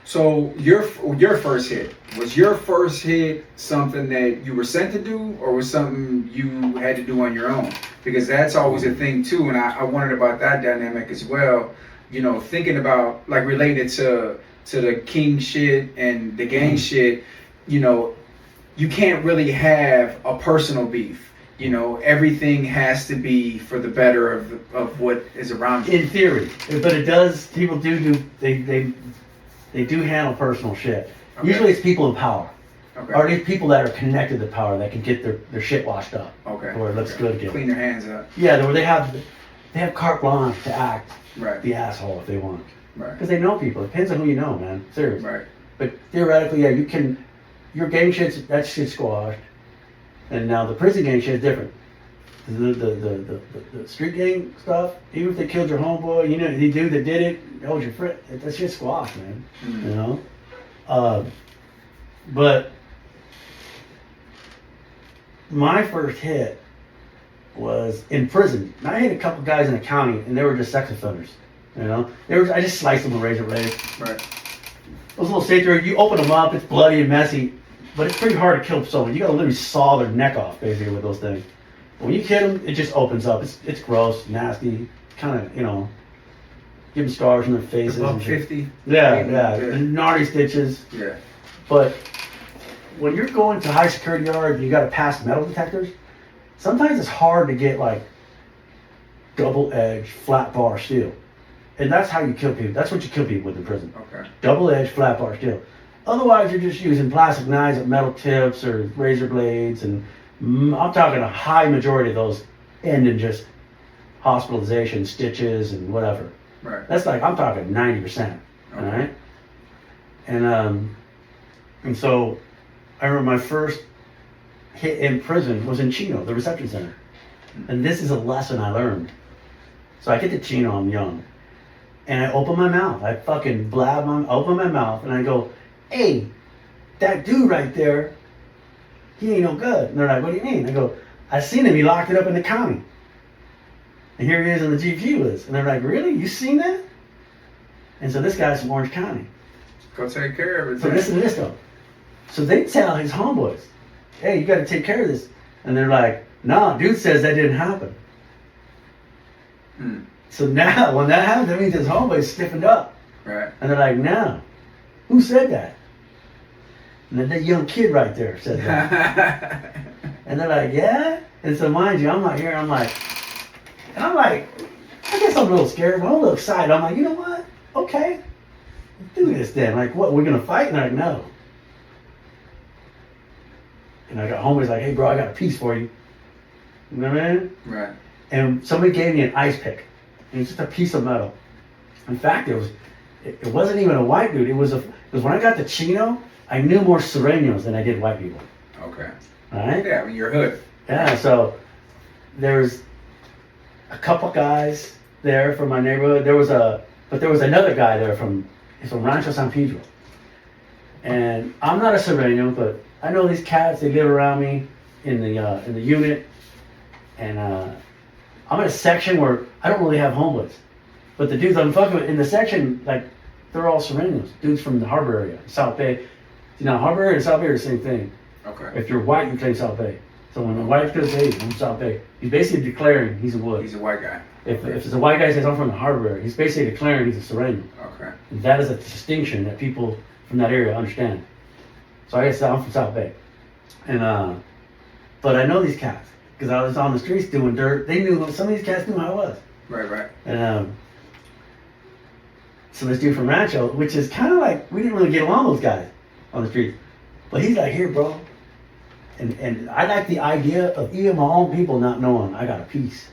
So your first hit, was your first hit something that you were sent to do, or was something you had to do on your own? Because that's always a thing too, and I wondered about that dynamic as well. You know, thinking about like related to the king shit and the gang shit. You know, you can't really have a personal beef. You know, everything has to be for the better of what is around you. In theory, but it does. People they do handle personal shit. Okay. Usually it's people in power. Okay. Or these people that are connected to power that can get their shit washed up. Okay. Or it looks good again. Clean their hands up. Yeah, where they have carte blanche to act Right. the asshole if they want. Right. Because they know people. It depends on who you know, man. Seriously. Right. But theoretically, yeah, you can. Your gang shit's that shit's squashed. And now the prison gang shit is different. The street gang stuff, even if they killed your homeboy, you know, the dude that did it, that was your friend. That shit's squashed, man. Mm-hmm. You know? But my first hit was in prison. I hit a couple guys in the county, and they were just sex offenders. You know? I just sliced them with razor blades. Right. Those little satyrs, you open them up, it's bloody and messy, but it's pretty hard to kill someone. You gotta literally saw their neck off, basically, with those things. When you hit them, it just opens up. It's gross, nasty, kind of, you know, give them scars on their faces. Above 50. Yeah. And gnarly stitches. Yeah. But when you're going to high security yard, you gotta pass metal detectors. Sometimes it's hard to get like double edged flat bar steel. And that's how you kill people. That's what you kill people with in prison. Okay. Double edged flat bar steel. Otherwise, you're just using plastic knives with metal tips or razor blades, and I'm talking a high majority of those end in just hospitalization, stitches, and whatever. Right. That's like, I'm talking 90%. Okay. All right. And so I remember my first hit in prison was in Chino, the reception center. And this is a lesson I learned. So I get to Chino, I'm young. And I open my mouth. I fucking open my mouth and I go, hey, that dude right there, he ain't no good. And they're like, what do you mean? I go, I seen him, he locked it up in the county. And here he is on the GP list. And they're like, really? You seen that? And so this guy's from Orange County. Go take care of it. So listen to this though. So they tell his homeboys, hey, you gotta take care of this. And they're like, nah, dude says that didn't happen. So now, when that happens, that means his homeboys stiffened up. Right. And they're like, nah, who said that? And then that young kid right there said that. And they're like, yeah? And so mind you, I'm like here, I'm like, I guess I'm a little scared, but I'm a little excited. I'm like, you know what? Okay, let's do this then. Like, what, we're gonna fight? And they're like, no. And I got homies like, hey bro, I got a piece for you. You know what I mean? Right. And somebody gave me an ice pick. And it's just a piece of metal. In fact, it wasn't even a white dude. It was when I got to Chino, I knew more Sureños than I did white people. Okay. All right? Yeah, I mean, you're hood. Yeah, so there's a couple guys there from my neighborhood. But there was another guy there from Rancho San Pedro. And I'm not a Sureño, but I know these cats, they live around me in the unit. And I'm in a section where I don't really have homeless. But the dudes I'm fucking with in the section, like, they're all Sureños. Dudes from the harbor area, South Bay. You know, harbor area and South Bay are the same thing. Okay. If you're white, you claim South Bay. So when a white goes, hey, I'm South Bay, he's basically declaring he's a wood. He's a white guy. If it's a white guy says I'm from the harbor area, he's basically declaring he's a Sureño. Okay. And that is a distinction that people from that area understand. So I guess I'm from South Bay. And but I know these cats because I was on the streets doing dirt. They knew, some of these cats knew who I was. Right. And so this dude from Rancho, which is kind of like, we didn't really get along with those guys on the streets. But he's like, here, bro. And I like the idea of even my own people not knowing I got a piece.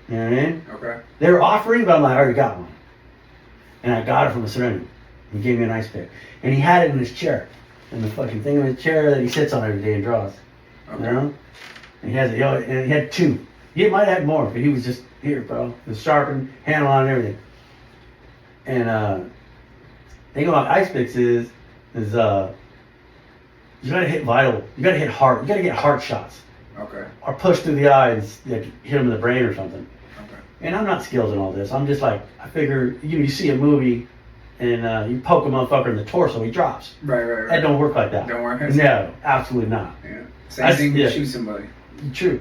You know what I mean? Okay. They were offering, but I'm like, I already got one. And I got it from a Sureño. He gave me an ice pick. And he had it in his chair. In the fucking thing in his chair that he sits on every day and draws. Okay. You know? And he has it, and he had two. He might have had more, but he was just, here, bro. It was sharpened, handle on and everything. And thing about ice picks is you gotta hit vital, you gotta hit heart, you gotta get heart shots. Okay. Or push through the eye and like, hit him in the brain or something. Okay. And I'm not skilled in all this. I'm just like, I figure, you see a movie and you poke a motherfucker in the torso, he drops. Right. That don't work like that. Don't work. No, absolutely not. Yeah. Same thing. You shoot somebody. True.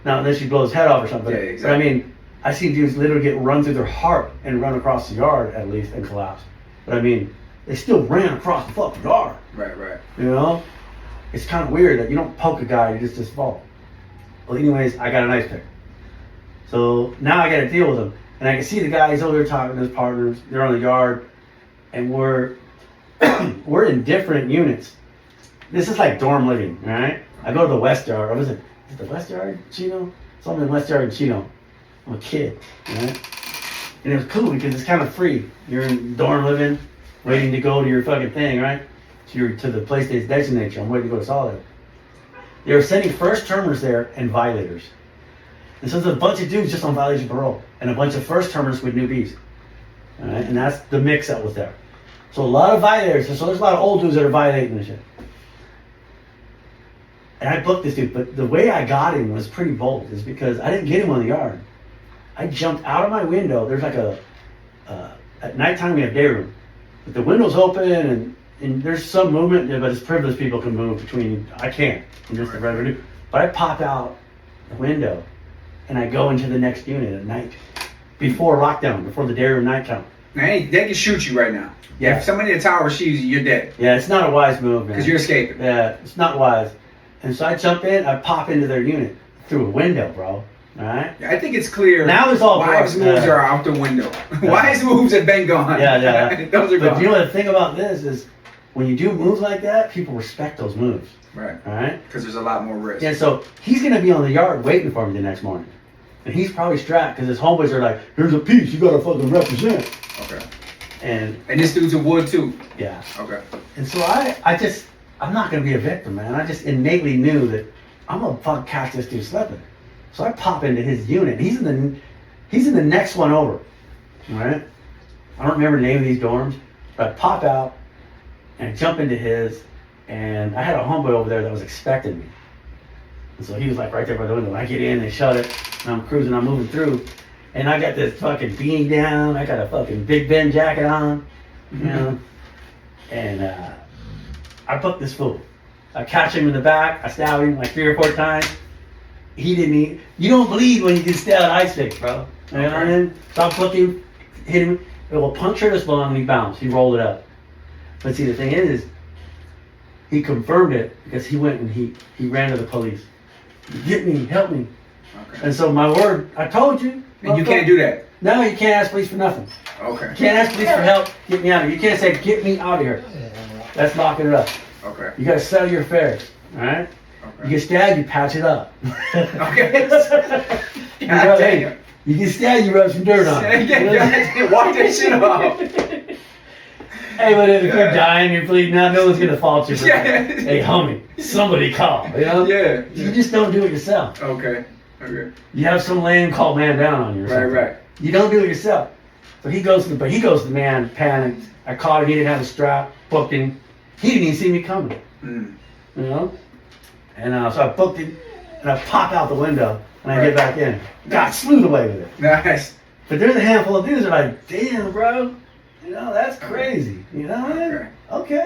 Now, unless you blow his head off or something. Yeah, exactly. But I mean, I see dudes literally get run through their heart and run across the yard at least and collapse. But I mean, they still ran across the fucking yard. Right. You know? It's kind of weird that you don't poke a guy, you just fall. Well, anyways, I got an ice pick. So now I got to deal with him. And I can see the guy, he's over there talking to his partners. They're on the yard. And we're in different units. This is like dorm living, all right? I go to the West Yard. Or was it the West Yard, Chino? Something in West Yard and Chino. I'm a kid, right? And it was cool because it's kind of free. You're in dorm living, waiting to go to your fucking thing, right? To the place they designate you. I'm waiting to go to Soledad. They were sending first termers there and violators. And so there's a bunch of dudes just on violation parole and a bunch of first termers with newbies. All right? And that's the mix that was there. So a lot of violators. So there's a lot of old dudes that are violating and shit. And I booked this dude, but the way I got him was pretty bold. Is because I didn't get him on the yard. I jumped out of my window. There's like at nighttime we have day room. But the window's open and there's some movement, but it's privileged people can move between. I can't. I'm just a regular dude. But I pop out the window and I go into the next unit at night. Before lockdown, before the day room night count. Now, they can shoot you right now. Yeah. If somebody in the tower shoots you, you're dead. Yeah, it's not a wise move, man. Because you're escaping. Yeah, it's not wise. And so I jump in, I pop into their unit through a window, bro. All right? I think it's clear. Now it's all wives' dark. moves are out the window. Wives' moves have been gone. Yeah. Those are but gone. you know the thing about this is when you do moves like that, people respect those moves. Right. All right? Because there's a lot more risk. Yeah, so he's going to be on the yard waiting for me the next morning. And he's probably strapped because his homeboys are like, here's a piece, you got to fucking represent. Okay. And this dude's a wood too. Yeah. Okay. And so I'm not going to be a victim, man. I just innately knew that I'm going to fucking catch this dude slipping. So I pop into his unit. He's in the next one over. All right? I don't remember the name of these dorms, but I pop out and I jump into his, and I had a homeboy over there that was expecting me. And so he was like right there by the window. I get in, they shut it, and I'm cruising, I'm moving through. And I got this fucking beanie down, I got a fucking Big Ben jacket on, you know? And I booked this fool. I catch him in the back, I stab him like 3 or 4 times. He didn't eat. You don't bleed when you get stabbed with ice pick, bro. You know what I mean? So I booked him, hit him, it will puncture his lung and he bounced, he rolled it up. But see, the thing is he confirmed it because he went and he ran to the police. Get me, help me. Okay. And so my word, I told you. And you can't do that. No, you can't ask police for nothing. Okay. You can't ask police for help, get me out of here. You can't say, get me out of here. That's locking it up. Okay. You gotta settle your affairs, alright? Okay. You get stabbed, you patch it up. Okay. You know, hey, you get stabbed, you rub some dirt on it. Walk that shit off. Hey, but if you're dying, you're bleeding out, no one's gonna fault you for that. Hey, homie, somebody call, you know? Yeah. You just don't do it yourself. Okay. You have some lame call man down on you or something. Right. You don't do it yourself. So he goes to the man, panicked. I caught him, he didn't have a strap, booked him. He didn't even see me coming. You know? And so I booked him, and I pop out the window, and I get back in. Got smooth away with it. Nice. But there's a handful of dudes that are like, damn, bro. You know, that's crazy. You know what I mean? Okay.